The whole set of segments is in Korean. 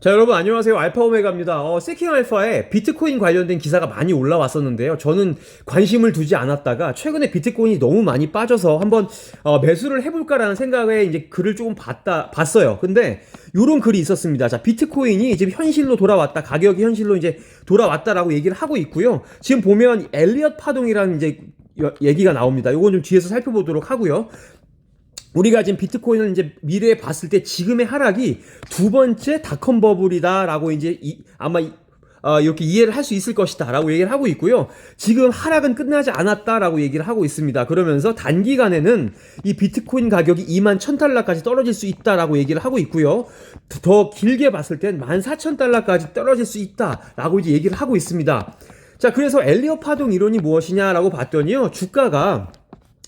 자, 여러분 안녕하세요. 알파오메가입니다. 세킹알파에 비트코인 관련된 기사가 많이 올라왔었는데요. 저는 관심을 두지 않았다가 최근에 비트코인이 너무 많이 빠져서 한번 매수를 해볼까라는 생각에 이제 글을 조금 봤어요. 근데 요런 글이 있었습니다. 자, 비트코인이 지금 현실로 돌아왔다. 가격이 현실로 이제 돌아왔다라고 얘기를 하고 있고요. 지금 보면 엘리엇 파동이라는 이제 얘기가 나옵니다. 요건 좀 뒤에서 살펴보도록 하고요. 우리가 지금 비트코인을 이제 미래에 봤을 때 지금의 하락이 두 번째 닷컴 버블이다라고 이제 아마 이렇게 이해를 할 수 있을 것이다라고 얘기를 하고 있고요. 지금 하락은 끝나지 않았다라고 얘기를 하고 있습니다. 그러면서 단기간에는 이 비트코인 가격이 21,000달러까지 떨어질 수 있다라고 얘기를 하고 있고요. 더 길게 봤을 땐 14,000달러까지 떨어질 수 있다라고 이제 얘기를 하고 있습니다. 자, 그래서 엘리엇 파동 이론이 무엇이냐라고 봤더니요. 주가가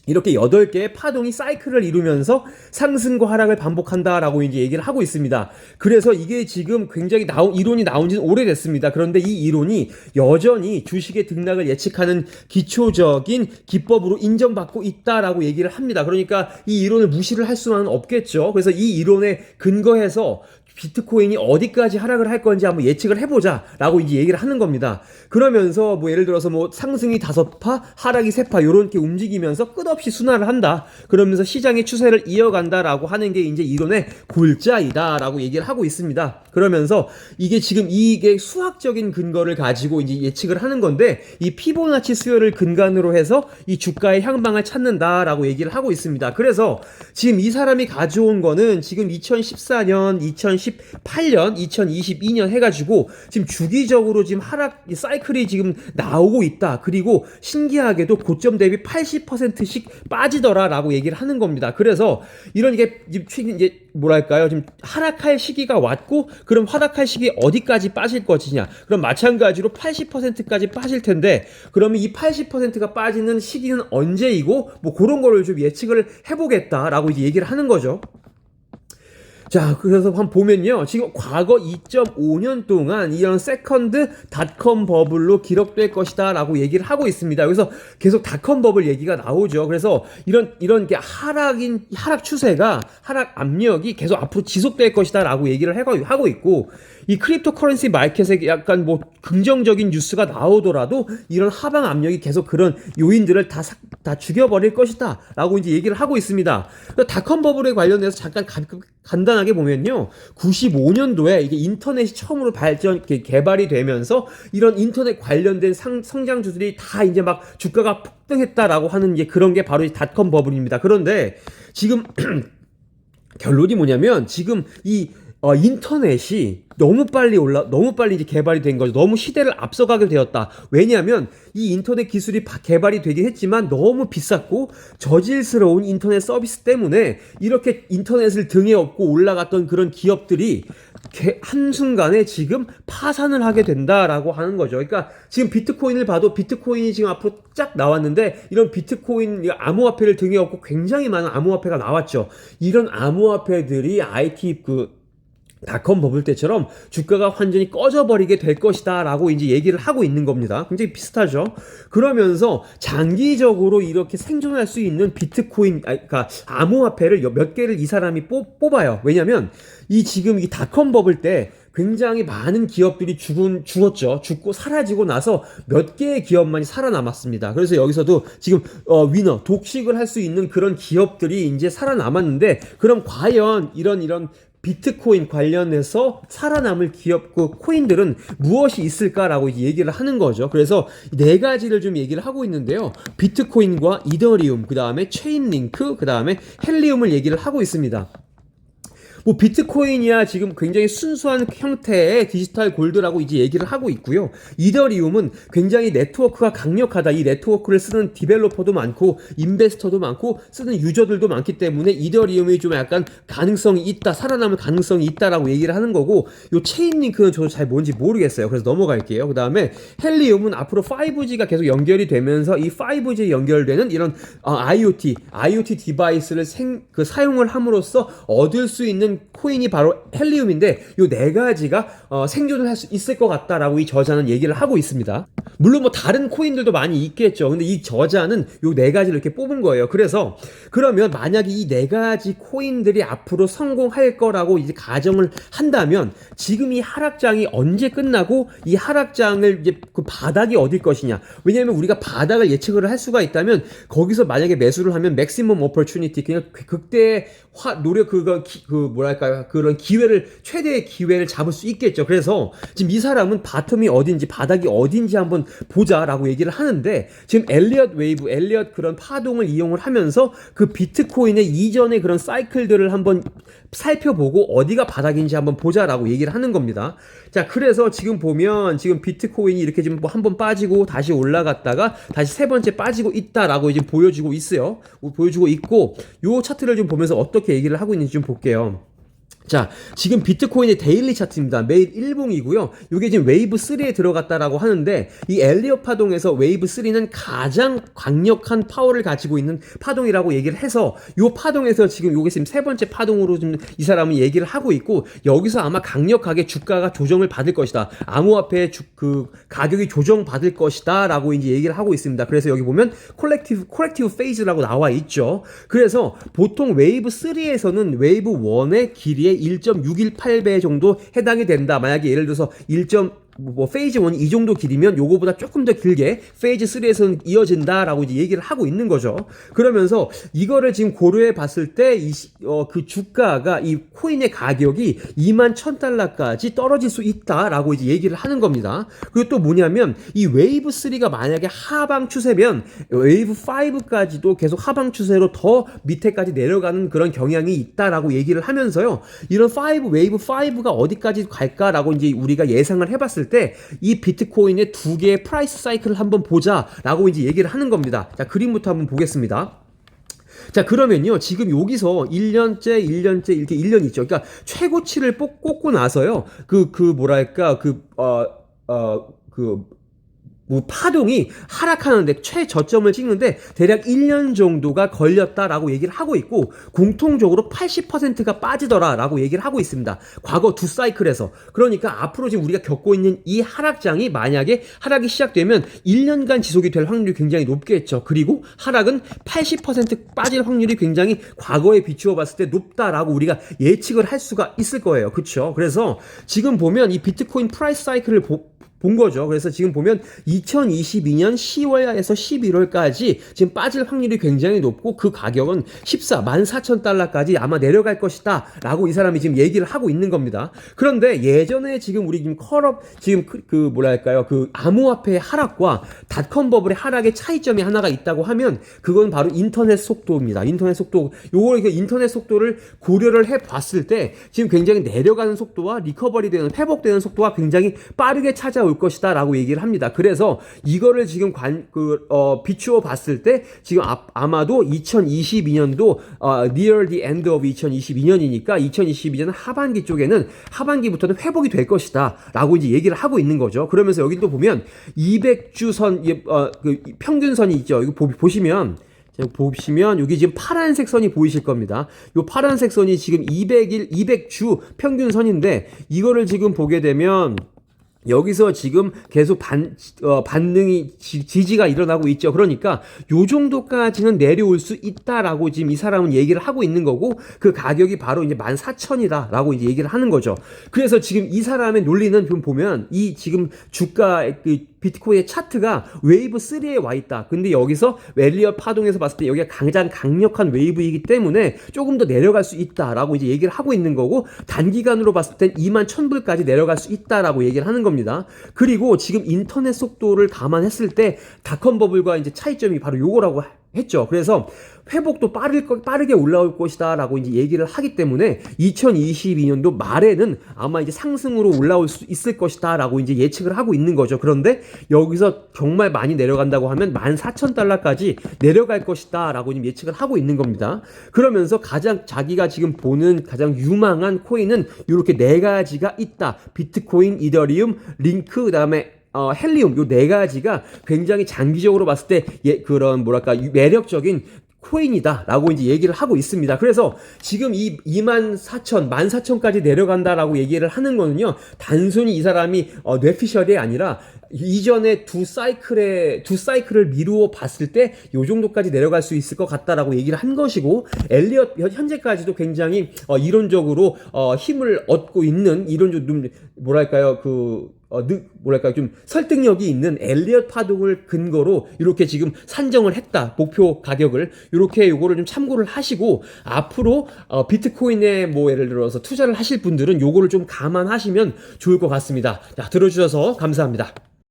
이렇게 8개의 파동이 사이클을 이루면서 상승과 하락을 반복한다라고 이제 얘기를 하고 있습니다. 그래서 이게 지금 굉장히 이론이 나온 지는 오래됐습니다. 그런데 이 이론이 여전히 주식의 등락을 예측하는 기초적인 기법으로 인정받고 있다라고 얘기를 합니다. 그러니까 이 이론을 무시를 할 수는 없겠죠. 그래서 이 이론에 근거해서 비트코인이 어디까지 하락을 할 건지 한번 예측을 해보자라고 이제 얘기를 하는 겁니다. 그러면서 뭐 예를 들어서 뭐 상승이 5파, 하락이 3파 요렇게 움직이면서 끝없이 순환을 한다. 그러면서 시장의 추세를 이어간다라고 하는 게 이제 이론의 골자이다라고 얘기를 하고 있습니다. 그러면서 이게 지금 이게 수학적인 근거를 가지고 이제 예측을 하는 건데 이 피보나치 수열을 근간으로 해서 이 주가의 향방을 찾는다라고 얘기를 하고 있습니다. 그래서 지금 이 사람이 가져온 거는 지금 2014년, 2018년, 2022년 해가지고 지금 주기적으로 지금 하락 사이클이 지금 나오고 있다. 그리고 신기하게도 고점 대비 80%씩 빠지더라라고 얘기를 하는 겁니다. 그래서 이런 게 이제 뭐랄까요? 지금 하락할 시기가 왔고 그럼 하락할 시기 어디까지 빠질 것이냐? 그럼 마찬가지로 80%까지 빠질 텐데 그러면 이 80%가 빠지는 시기는 언제이고 뭐 그런 거를 좀 예측을 해보겠다라고 이제 얘기를 하는 거죠. 자, 그래서 한번 보면요. 지금 과거 2.5년 동안 이런 세컨드 닷컴 버블로 기록될 것이다 라고 얘기를 하고 있습니다. 그래서 계속 닷컴 버블 얘기가 나오죠. 그래서 이런 게 하락 추세가, 하락 압력이 계속 앞으로 지속될 것이다 라고 얘기를 하고 있고, 이 크립토 커런시 마켓에 약간 뭐 긍정적인 뉴스가 나오더라도 이런 하방 압력이 계속 그런 요인들을 다 죽여버릴 것이다 라고 이제 얘기를 하고 있습니다. 닷컴 버블에 관련해서 잠깐 간단하게 보면요. 95년도에 이게 인터넷이 처음으로 개발이 되면서 이런 인터넷 관련된 성장주들이 다 이제 막 주가가 폭등했다라고 하는 이제 그런 게 바로 이 닷컴 버블입니다. 그런데 지금 결론이 뭐냐면 지금 이 인터넷이 너무 빨리 이제 개발이 된 거죠. 너무 시대를 앞서가게 되었다. 왜냐하면 이 인터넷 기술이 개발이 되긴 했지만 너무 비쌌고 저질스러운 인터넷 서비스 때문에 이렇게 인터넷을 등에 업고 올라갔던 그런 기업들이 한순간에 지금 파산을 하게 된다라고 하는 거죠. 그러니까 지금 비트코인을 봐도 비트코인이 지금 앞으로 쫙 나왔는데 이런 비트코인 암호화폐를 등에 업고 굉장히 많은 암호화폐가 나왔죠. 이런 암호화폐들이 IT 닷컴 버블 때처럼 주가가 완전히 꺼져버리게 될 것이다 라고 이제 얘기를 하고 있는 겁니다. 굉장히 비슷하죠. 그러면서 장기적으로 이렇게 생존할 수 있는 비트코인, 그러니까 암호화폐를 몇 개를 이 사람이 뽑아요. 왜냐면 지금 이 닷컴 버블 때 굉장히 많은 기업들이 죽고 사라지고 나서 몇 개의 기업만이 살아남았습니다. 그래서 여기서도 지금 독식을 할 수 있는 그런 기업들이 이제 살아남았는데 그럼 과연 이런 비트코인 관련해서 살아남을 기업 코인들은 무엇이 있을까라고 얘기를 하는 거죠. 그래서 4가지를 좀 얘기를 하고 있는데요. 비트코인과 이더리움, 그 다음에 체인링크, 그 다음에 헬리움을 얘기를 하고 있습니다. 뭐 비트코인이야 지금 굉장히 순수한 형태의 디지털 골드라고 이제 얘기를 하고 있고요. 이더리움은 굉장히 네트워크가 강력하다. 이 네트워크를 쓰는 디벨로퍼도 많고 인베스터도 많고 쓰는 유저들도 많기 때문에 이더리움이 좀 약간 가능성이 있다, 살아남을 가능성이 있다라고 얘기를 하는 거고, 요 체인링크는 저도 잘 뭔지 모르겠어요. 그래서 넘어갈게요. 그 다음에 헬리움은 앞으로 5G가 계속 연결이 되면서 이 5G에 연결되는 이런 IoT 디바이스를 사용을 함으로써 얻을 수 있는 있는 코인이 바로 헬리움인데 요 네 가지가 생존을 할 수 있을 것 같다라고 이 저자는 얘기를 하고 있습니다. 물론 뭐 다른 코인들도 많이 있겠죠. 근데 이 저자는 요 네 가지를 이렇게 뽑은 거예요. 그래서 그러면 만약에 이 네 가지 코인들이 앞으로 성공할 거라고 이제 가정을 한다면 지금 이 하락장이 언제 끝나고 이 하락장을 이제 그 바닥이 어딜 것이냐. 왜냐하면 우리가 바닥을 예측을 할 수가 있다면 거기서 만약에 매수를 하면 맥시멈 오퍼튜니티 그냥 극대의 노력 뭐랄까요 그런 기회를 최대의 기회를 잡을 수 있겠죠. 그래서 지금 이 사람은 바텀이 어딘지 바닥이 어딘지 한번 보자라고 얘기를 하는데 지금 엘리엇 그런 파동을 이용을 하면서 그 비트코인의 이전의 그런 사이클들을 한번 살펴보고 어디가 바닥인지 한번 보자라고 얘기를 하는 겁니다. 자, 그래서 지금 보면 지금 비트코인이 이렇게 지금 뭐 한번 빠지고 다시 올라갔다가 다시 세 번째 빠지고 있다라고 이제 보여주고 있어요. 보여주고 있고 요 차트를 좀 보면서 어떻게 얘기를 하고 있는지 좀 볼게요. 자, 지금 비트코인의 데일리 차트입니다. 매일 일봉이고요. 이게 지금 웨이브 3에 들어갔다라고 하는데 이 엘리엇 파동에서 웨이브 3는 가장 강력한 파워를 가지고 있는 파동이라고 얘기를 해서 이 파동에서 지금 이게 지금 세 번째 파동으로 좀 이 사람은 얘기를 하고 있고 여기서 아마 강력하게 주가가 조정을 받을 것이다. 암호화폐 그 가격이 조정받을 것이다라고 이제 얘기를 하고 있습니다. 그래서 여기 보면 코렉티브 페이즈라고 나와 있죠. 그래서 보통 웨이브 3에서는 웨이브 1의 길이에 1.618배 정도 해당이 된다. 만약에 예를 들어서 페이즈 1이 이 정도 길이면 요거보다 조금 더 길게 페이즈 3에서는 이어진다라고 이제 얘기를 하고 있는 거죠. 그러면서 이거를 지금 고려해 봤을 때 그 주가가 이 코인의 가격이 21,000달러까지 떨어질 수 있다라고 이제 얘기를 하는 겁니다. 그리고 또 뭐냐면 이 웨이브 3가 만약에 하방 추세면 웨이브 5까지도 계속 하방 추세로 더 밑에까지 내려가는 그런 경향이 있다라고 얘기를 하면서요. 이런 웨이브 5가 어디까지 갈까라고 이제 우리가 예상을 해봤을 때 이 비트코인의 두 개의 프라이스 사이클을 한번 보자라고 이제 얘기를 하는 겁니다. 자, 그림부터 한번 보겠습니다. 자, 그러면요, 지금 여기서 1년째 이렇게 1년 있죠. 그러니까 최고치를 꽂고 나서요, 파동이 하락하는데 최저점을 찍는데 대략 1년 정도가 걸렸다라고 얘기를 하고 있고 공통적으로 80%가 빠지더라라고 얘기를 하고 있습니다. 과거 두 사이클에서. 그러니까 앞으로 지금 우리가 겪고 있는 이 하락장이 만약에 하락이 시작되면 1년간 지속이 될 확률이 굉장히 높겠죠. 그리고 하락은 80% 빠질 확률이 굉장히 과거에 비추어 봤을 때 높다라고 우리가 예측을 할 수가 있을 거예요. 그렇죠? 그래서 지금 보면 이 비트코인 프라이스 사이클을 본 거죠. 그래서 지금 보면 2022년 10월에서 11월까지 지금 빠질 확률이 굉장히 높고 그 가격은 14,400달러까지 아마 내려갈 것이다 라고 이 사람이 지금 얘기를 하고 있는 겁니다. 그런데 예전에 지금 우리 지금 지금 그 암호화폐의 하락과 닷컴 버블의 하락의 차이점이 하나가 있다고 하면 그건 바로 인터넷 속도입니다. 인터넷 속도. 인터넷 속도를 고려를 해 봤을 때 지금 굉장히 내려가는 속도와 회복되는 속도가 굉장히 빠르게 찾아올 것이다 라고 얘기를 합니다. 그래서 이거를 지금 비추어 봤을 때 지금 아마도 2022년도 near the end of 2022년이니까 2022년 하반기 쪽에는 하반기부터는 회복이 될 것이다 라고 이제 얘기를 하고 있는 거죠. 그러면서 여기 또 보면 200주 선 평균선이 있죠. 이거 보시면 여기 지금 파란색 선이 보이실 겁니다. 요 파란색 선이 지금 200주 평균선인데 이거를 지금 보게 되면 여기서 지금 계속 반등이 지지가 일어나고 있죠. 그러니까 요 정도까지는 내려올 수 있다라고 지금 이 사람은 얘기를 하고 있는 거고 그 가격이 바로 이제 14,000이다라고 이제 얘기를 하는 거죠. 그래서 지금 이 사람의 논리는 좀 보면 이 지금 주가 비트코인의 차트가 웨이브 3에 와 있다. 근데 여기서 엘리엇 파동에서 봤을 때 여기가 가장 강력한 웨이브이기 때문에 조금 더 내려갈 수 있다라고 이제 얘기를 하고 있는 거고 단기간으로 봤을 땐 21,000불까지 내려갈 수 있다라고 얘기를 하는 겁니다. 그리고 지금 인터넷 속도를 감안했을 때 닷컴 버블과 이제 차이점이 바로 요거라고 했죠. 그래서 회복도 빠르게 올라올 것이다 라고 이제 얘기를 하기 때문에 2022년도 말에는 아마 이제 상승으로 올라올 수 있을 것이다 라고 이제 예측을 하고 있는 거죠. 그런데 여기서 정말 많이 내려간다고 하면 14,000달러까지 내려갈 것이다 라고 지금 예측을 하고 있는 겁니다. 그러면서 자기가 지금 보는 가장 유망한 코인은 이렇게 네 가지가 있다. 비트코인, 이더리움, 링크, 그다음에 헬리움 요 네 가지가 굉장히 장기적으로 봤을 때 그런 매력적인 코인이다라고 이제 얘기를 하고 있습니다. 그래서 지금 이 24,000, 14,000까지 내려간다라고 얘기를 하는 거는요, 단순히 이 사람이 뇌피셜이 아니라 이전에 두 사이클을 미루어 봤을 때 요 정도까지 내려갈 수 있을 것 같다라고 얘기를 한 것이고, 엘리엇 현재까지도 굉장히 이론적으로 힘을 얻고 있는 좀 뭐랄까요, 좀 설득력이 있는 엘리엇 파동을 근거로 이렇게 지금 산정을 했다. 목표 가격을 이렇게 요거를 좀 참고를 하시고, 앞으로 비트코인에 뭐 예를 들어서 투자를 하실 분들은 요거를 좀 감안하시면 좋을 것 같습니다. 자, 들어주셔서 감사합니다.